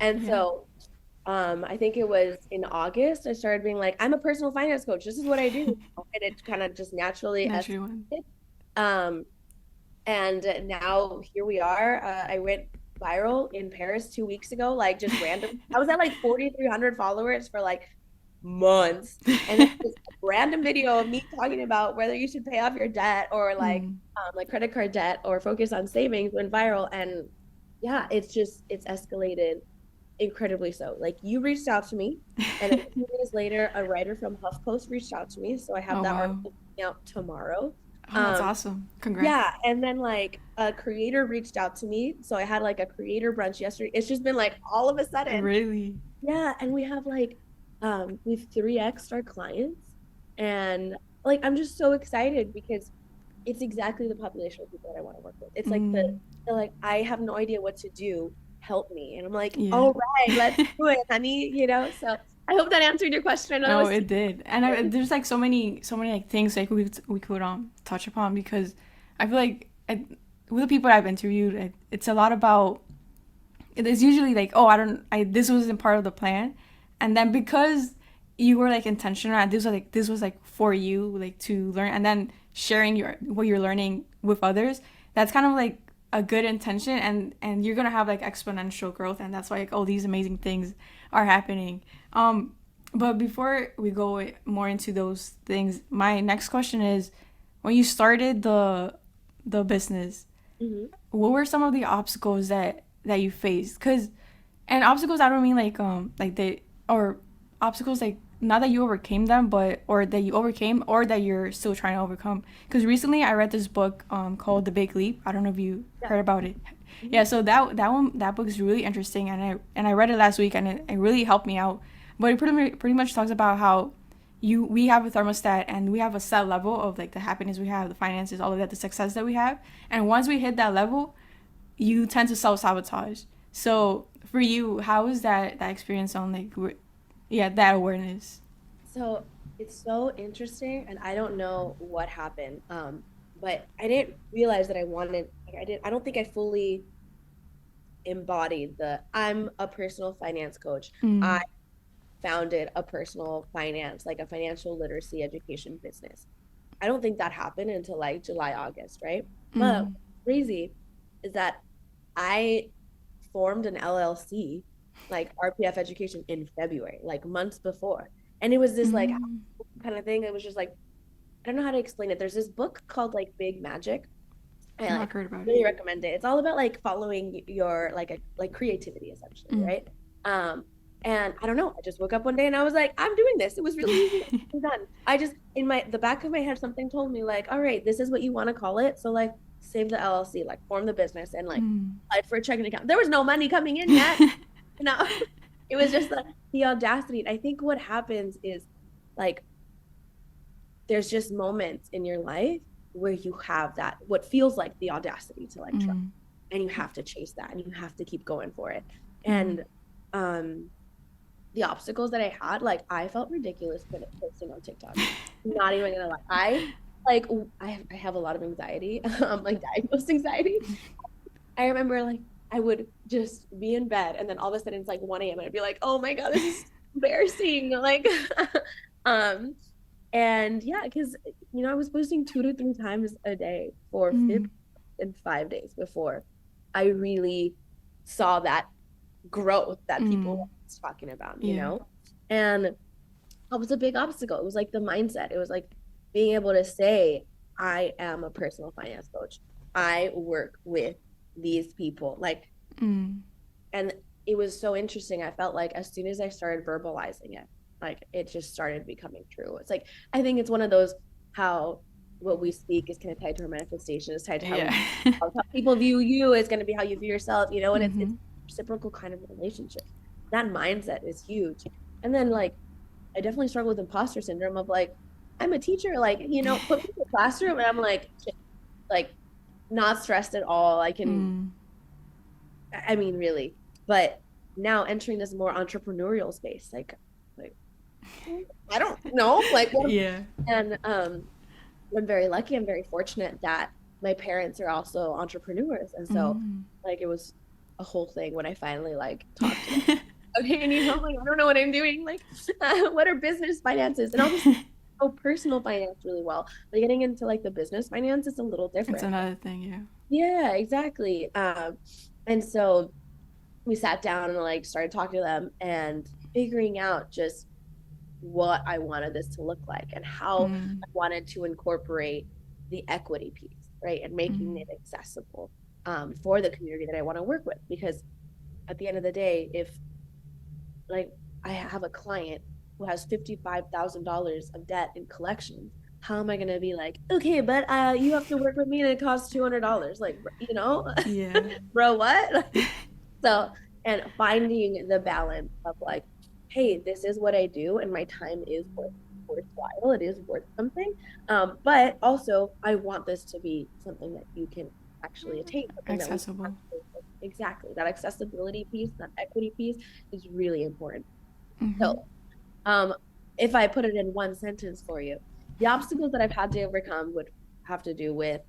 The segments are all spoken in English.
And Yeah. so I think it was in August, I started being like, I'm a personal finance coach. This is what I do. And it kind of just naturally Naturally one. escalated. Um, and now here we are. I went viral in Paris 2 weeks ago, like just random. I was at like 4,300 followers for like months. And then this random video of me talking about whether you should pay off your debt or like credit card debt or focus on savings went viral. And yeah, it's escalated incredibly so. Like you reached out to me, and then 2 days later, a writer from HuffPost reached out to me. So I have Oh that wow. article coming out tomorrow. Oh, that's Um, awesome. Congrats. yeah, and then like a creator reached out to me. So I had like a creator brunch yesterday. It's just been like all of a sudden. Really? Yeah, and we have like we've 3x our clients, and like I'm just so excited because it's exactly the population of people that I want to work with. It's like Mm, they're like, I have no idea what to do. Help me. And I'm like, yeah. all right, let's do it, honey. So I hope that answered your question. I know that No, was it did, and super. there's like so many like things like we could touch upon because I feel like with the people I've interviewed, it's a lot about. It's usually like, oh, I this wasn't part of the plan, and then because you were like intentional and this was like for you like to learn, and then sharing your what you're learning with others. That's kind of like a good intention, and you're gonna have like exponential growth, and that's why like all these amazing things are happening. But before we go more into those things, my next question is, when you started the business, Mhm. what were some of the obstacles that you faced? Because and obstacles, I don't mean like they or obstacles like not that you overcame them, but or that you overcame or that you're still trying to overcome. Because recently I read this book called The Big Leap. I don't know if you Yeah. heard about it. Mhm. Yeah, so that book is really interesting, and I read it last week, and it really helped me out. But it pretty much talks about how we have a thermostat, and we have a set level of like the happiness we have, the finances, all of that, the success that we have, and once we hit that level, you tend to self sabotage. So for you, how is that experience on like yeah, that awareness? So it's so interesting, and I don't know what happened. But I didn't realize that I wanted. Like, I didn't. I don't think I fully embodied the. I'm a personal finance coach. I Mm. founded a personal finance, like a financial literacy education business. I don't think that happened until like July, August, right? But Mm. what's crazy is that I formed an LLC, like RPF Education, in February, like months before. And it was this like Mm. kind of thing. It was just like, I don't know how to explain it. There's this book called like Big Magic. I Not like heard about it. really recommend it. It's all about like following your like creativity essentially, Mm. right? Um, and I don't know. I just woke up one day and I was like, I'm doing this. It was really easy. I'm done. I just in my the back of my head, something told me like, all right, this is what you want to call it. So like save the LLC, like form the business and like Mm. apply for a checking account. There was no money coming in yet. You know, it was just the audacity. I think what happens is like there's just moments in your life where you have that what feels like the audacity to like try, Mm. and you have to chase that and you have to keep going for it. Mm. And um the obstacles that I had, like I felt ridiculous posting on TikTok. Not even gonna lie. Like I have a lot of anxiety, like diagnosed anxiety. I remember like I would just be in bed and then all of a sudden it's like 1 a.m. and I'd be like, oh my God, this is embarrassing. Like um and yeah, because I was posting 2 to 3 times a day for Mm. 50 and 5 days before I really saw that growth that people Mm. were talking about, Yeah. And that was a big obstacle. It was like the mindset. It was like being able to say, I am a personal finance coach. I work with these people. Like, Mm. and it was so interesting. I felt like as soon as I started verbalizing it, like it just started becoming true. It's like I think it's one of those how what we speak is kind of tied to our manifestation, is tied to Yeah. how people view you is going to be how you view yourself, and it's Mm-hmm. reciprocal kind of relationship. That mindset is huge. And then like I definitely struggle with imposter syndrome of like, I'm a teacher, like, put me in the classroom and I'm like not stressed at all. Mm. I mean, really. But now entering this more entrepreneurial space, like I don't know, like what, Yeah. and I'm very lucky. I'm very fortunate that my parents are also entrepreneurs, and so Mm. like it was a whole thing when I finally like talked to them. Okay, and like I don't know what I'm doing. Like, what are business finances? And I'll just know personal finance really well. But getting into like the business finance is a little It's different. another thing, yeah. Yeah, exactly. And so we sat down and like started talking to them and figuring out just what I wanted this to look like and how Mm, I wanted to incorporate the equity piece, right? And making mm, it accessible for the community that I want to work with. Because at the end of the day, if like I have a client who has $55,000 of debt in collections, how am I going to be like, okay, but you have to work with me and it costs $200? Like, yeah. bro, what? So, and finding the balance of like, hey, this is what I do, and my time is worthwhile. It is worth something. But also, I want this to be something that you can actually attain, something that we can Accessible. actually, exactly, that accessibility piece, that equity piece is really important. So, Mm-hmm. um, if I put it in one sentence for you, the obstacles that I've had to overcome would have to do with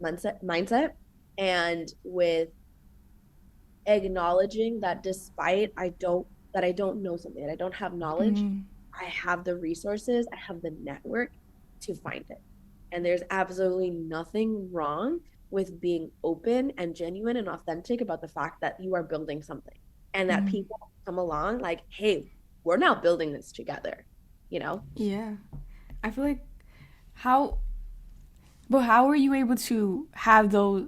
mindset, and with acknowledging that despite I don't know something, that I don't have knowledge, Mm, I have the resources, I have the network to find it. And there's absolutely nothing wrong with being open and genuine and authentic about the fact that you are building something and that mm, people come along like, hey, we're now building this together, you know? yeah. I feel like how, but how were you able to have those,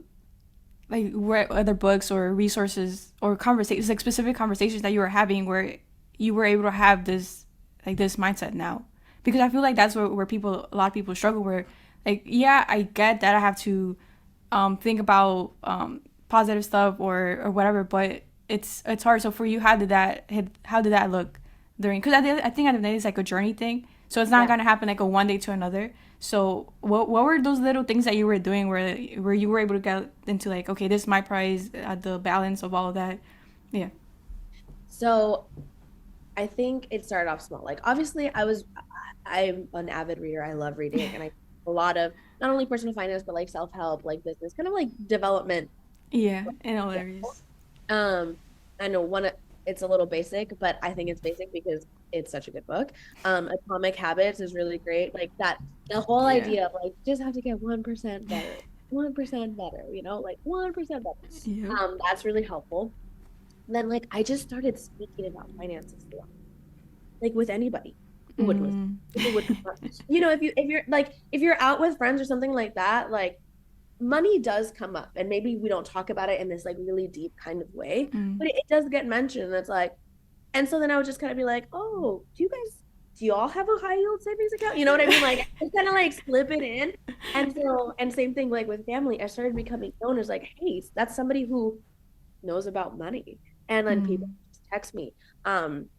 like, other books or resources or conversations, like specific conversations that you were having where you were able to have this, like, this mindset now? Because I feel like that's where people, a lot of people struggle, where, like, yeah, I get that I have to think about positive stuff or whatever, but it's hard. So for you, how did that look during? Because I think at the end of the day, it's like a journey thing. So it's not Yeah. gonna happen like a one day to another. So what were those little things that you were doing where you were able to get into like, okay, this is my prize, the balance of all of that. Yeah. So I think it started off small. Like obviously I'm an avid reader. I love reading and I a lot of not only personal finance but like self-help, like business, kind of like development. Yeah, in all Yeah. areas. Um I know it's a little basic, but I think it's basic because it's such a good book. Atomic Habits is really great. Like that the whole Yeah. idea of like just have to get 1% better. 1% better, like 1% better. Yep. That's really helpful. Then like I just started speaking about finances a lot, like with anybody who would listen. Mm. People would come up. If you're out with friends or something like that, like money does come up, and maybe we don't talk about it in this like really deep kind of way, Mm. but it does get mentioned. And it's like, and so then I would just kind of be like, oh, do you all have a high yield savings account? You know what I mean? Like I kind of like slip it in. And same thing like with family, I started becoming known as like, hey, that's somebody who knows about money. And then people Mm. just text me. Um,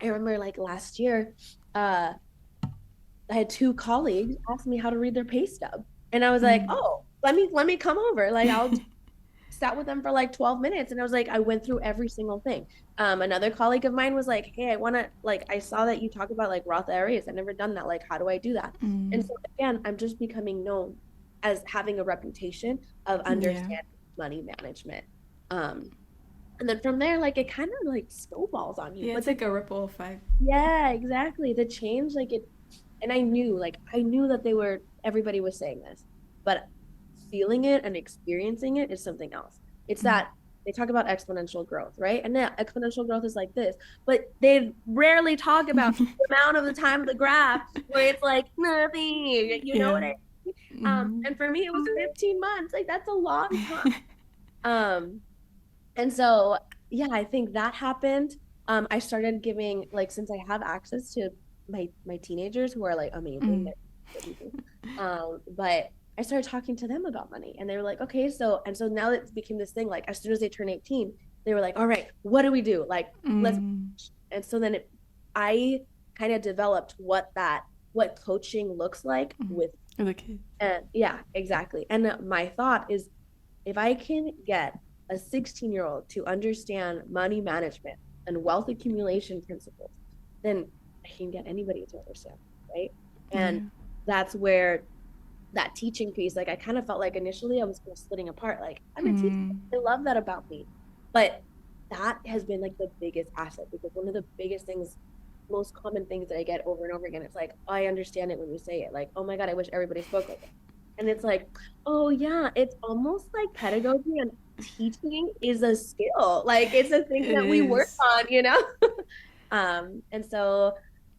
I remember like last year, uh, I had two colleagues ask me how to read their pay stub. And I was like, Mm. oh, let me come over. Like I'll sat with them for like 12 minutes and I was like, I went through every single thing. Another colleague of mine was like, hey, I want to like I saw that you talk about like Roth IRAs. I've never done that. Like, how do I do that? And Mm. so again, I'm just becoming known as having a reputation of Yeah. understanding money management. Um, and then from there, like it kind of like snowballs on you. Yeah, But it's like a ripple effect. yeah, exactly. The change, like it, and I knew that everybody was saying this, but feeling it and experiencing it is something else. It's Mm. that they talk about exponential growth, right? And yeah, exponential growth is like this, but they rarely talk about the amount of the time of the graph where it's like nothing. You know Yeah. what I mean? Mm-hmm. And for me, it was 15 months. Like that's a long time. Um, and so, yeah, I think that happened. I started giving like since I have access to my teenagers who are like amazing, Mm. they're people. But I started talking to them about money, and they were like, okay, so now it became this thing. Like as soon as they turn 18, they were like, all right, what do we do? Like let's. Mm. And so then I kind of developed what coaching looks like Mm. with, Or the kid. and yeah, exactly. And my thought is if I can get a 16-year-old to understand money management and wealth accumulation principles, then I can get anybody to understand, right? And Yeah. that's where that teaching piece, like I kind of felt like initially I was kind of splitting apart. Like I'm a teacher. Mm. I love that about me. But that has been like the biggest asset because one of the biggest things, most common things that I get over and over again, it's like, oh, I understand it when you say it. Like, oh my God, I wish everybody spoke like that. And it's like, oh yeah, it's almost like pedagogy and teaching is a skill. Like it's a thing It that we work is. on, you know? And so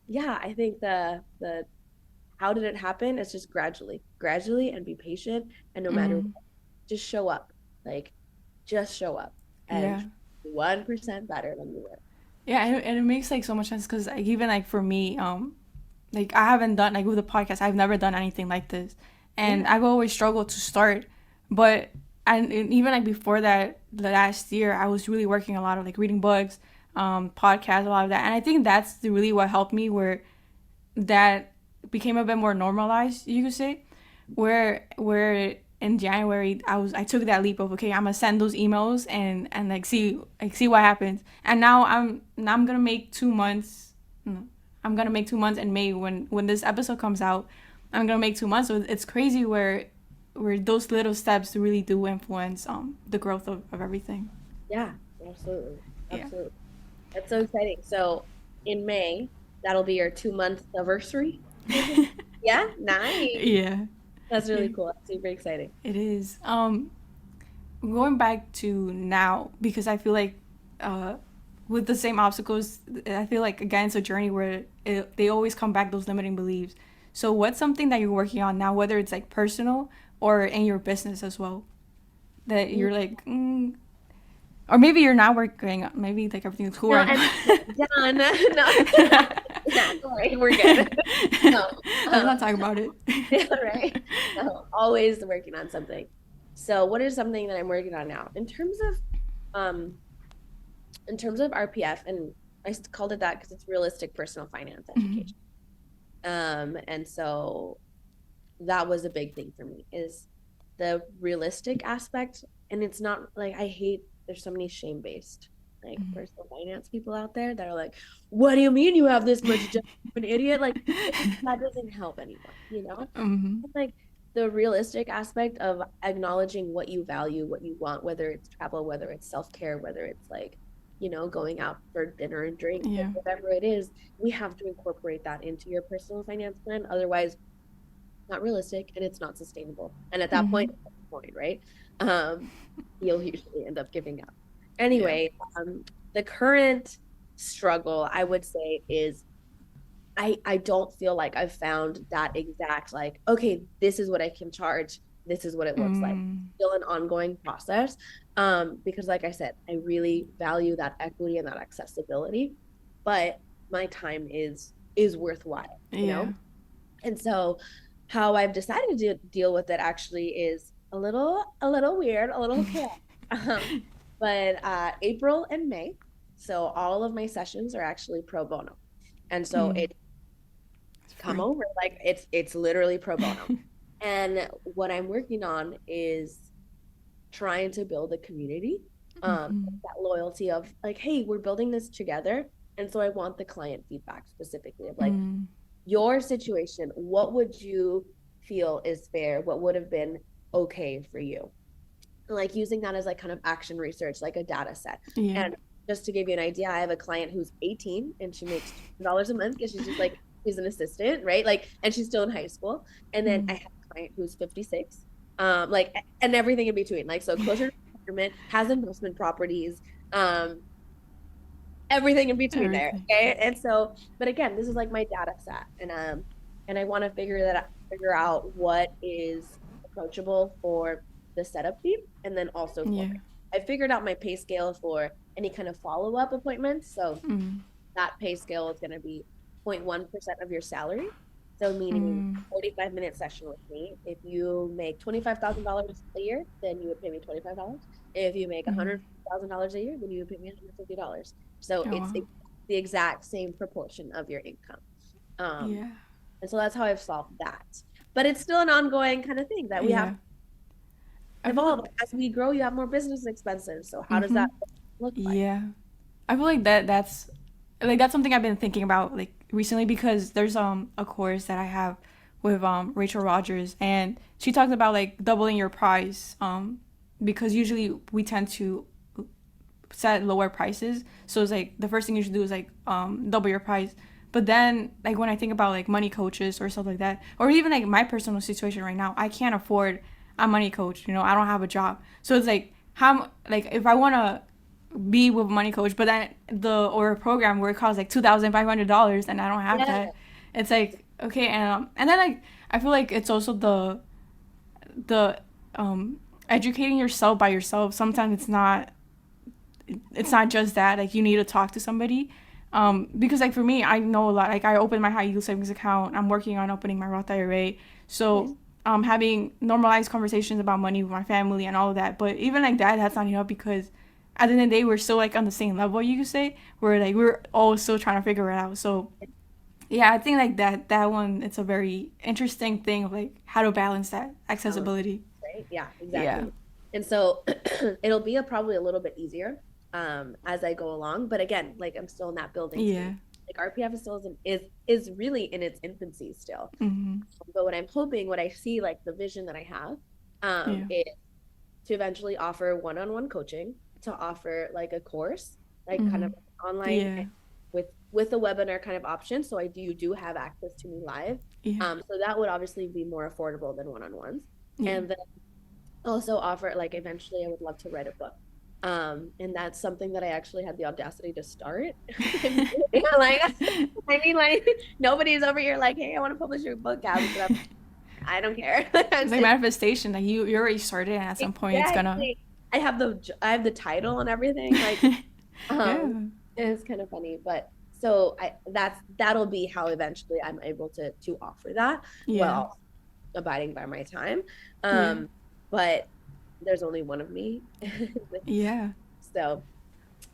yeah, I think the how did it happen? It's just gradually and be patient and no matter Mm, what, just show up. Like just show up and yeah. 1% better than you were. Yeah, and it makes like so much sense because like even like for me, like I haven't done like with the podcast, I've never done anything like this, and Yeah. I've always struggled to start. But and even like before that, the last year, I was really working a lot of like reading books, podcasts, a lot of that, and I think that's really what helped me where that became a bit more normalized, you could say, where in January I took that leap of okay, I'm gonna send those emails and see what happens. And now I'm gonna make 2 months. No, I'm gonna make 2 months in May when this episode comes out. I'm gonna make 2 months. So it's crazy where those little steps really do influence the growth of everything. Yeah, absolutely. Yeah. Absolutely. That's so exciting. So in May, that'll be your 2 month anniversary. Yeah, nice. Yeah. That's Yeah. really cool. That's super exciting. It is. Going back to now because I feel like uh, with the same obstacles, I feel like again it's a journey where they always come back those limiting beliefs. So what's something that you're working on now, whether it's like personal or in your business as well, that you're like, or maybe you're not working, maybe like everything's cool No, right and now. done. No, yeah, don't worry, we're good. No, Let's not talk about it. yeah, right. No, always working on something. So, what is something that I'm working on now um, in terms of RPF, and I called it that because it's realistic personal finance education. And so that was a big thing for me is the realistic aspect. And it's not like I hate there's so many shame-based like personal finance people out there that are like, what do you mean you have this much debt? An idiot? Like that doesn't help anyone, you know? Mm-hmm. Like the realistic aspect of acknowledging what you value, what you want, whether it's travel, whether it's self-care, whether it's like, going out for dinner and drinks, like Yeah. whatever it is, we have to incorporate that into your personal finance plan. Otherwise, not realistic and it's not sustainable. And at that Mm-hmm. point, right? Um, you'll usually end up giving up. Yeah. Anyway, the current struggle I would say is I don't feel like I've found that exact like, okay, this is what I can charge. This is what it looks like. Mm. Still an ongoing process. Because like I said, I really value that equity and that accessibility, but my time is worthwhile, Yeah. And so how I've decided to deal with it actually is a little weird, a little chaotic. Um, but April and May, so all of my sessions are actually pro bono. And so Mm. it It's come free. over like it's literally pro bono. And what I'm working on is trying to build a community, Mm-hmm. that loyalty of like, hey, we're building this together. And so I want the client feedback specifically of like Mm. your situation, what would you feel is fair? What would have been okay for you? Like using that as like kind of action research, like a data set. Yeah. And just to give you an idea, I have a client who's 18 and she makes $200 a month because she's just like, she's an assistant, right? Like, and she's still in high school. And then I Mm. have a client who's 56, like, and everything in between. Like, so closer to retirement, has investment properties, um, everything in between there. Everything. Okay. And so, but again, this is like my data set. And I want to figure out what is approachable for the setup fee and then also for Yeah. I figured out my pay scale for any kind of follow-up appointments. So Mm. that pay scale is going to be 0.1% of your salary. So meaning Mm. 45-minute session with me. If you make $25,000 a year, then you would pay me $25. If you make Mm. $100,000 a year, then you would pay me $150. So Oh it's wow. the exact same proportion of your income. Um, Yeah. and so that's how I've solved that. But it's still an ongoing kind of thing that we have Yeah. to I feel evolve. like. As we grow, you have more business expenses. So how does Mm-hmm. that look like? Yeah. I feel like that's something I've been thinking about like recently because there's a course that I have with Rachel Rogers and she talked about like doubling your price because usually we tend to set lower prices. So it's like the first thing you should do is like double your price. But then like when I think about like money coaches or stuff like that, or even like my personal situation right now, I can't afford a money coach. You know, I don't have a job, so it's like how like if I want to be with a money coach, but then or a program where it costs like $2,500 and I don't have Yeah. that, it's like okay, and then like I feel like it's also the educating yourself by yourself. Sometimes it's not just that, like you need to talk to somebody, because like for me, I know a lot, like I opened my high yield savings account, I'm working on opening my Roth IRA, Nice. so having normalized conversations about money with my family and all of that. But even like that's not enough, because at the end of the day we're still like on the same level, you could say, where like we're all still trying to figure it out. So yeah, I think like that one, it's a very interesting thing of like how to balance that Balance, accessibility. right? Yeah, Yeah. exactly. And so it'll be probably a little bit easier as I go along. But again, like I'm still in that building stage. Yeah. Like RPF is still is really in its infancy still. Mm-hmm. But what I'm hoping, what I see, like the vision that I have, Yeah. is to eventually offer one-on-one coaching, to offer like a course, like kind Mm-hmm. of online Yeah. with a webinar kind of option. So you do have access to me live. Yeah. So that would obviously be more affordable than one-on-ones. Yeah. And then also offer, like eventually I would love to write a book. And that's something that I actually had the audacity to start. Yeah, like I mean, like nobody's over here like, hey, I want to publish your book, Gabby, but I don't care. It's like manifestation. Like you already started, and at some point, it's gonna. Exactly. I have the title and everything. Like, um, Yeah. it's kind of funny, but so that'll be how eventually I'm able to offer that Yeah. while abiding by my time. Yeah. But there's only one of me. Yeah. So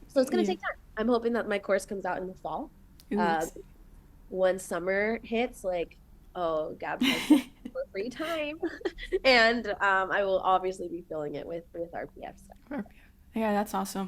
so it's gonna Yeah. take time. I'm hoping that my course comes out in the fall. Ooh, Uh, it's. when summer hits, like, oh, Gabs has so much more free time, and I will obviously be filling it with RPF stuff. Yeah, that's awesome.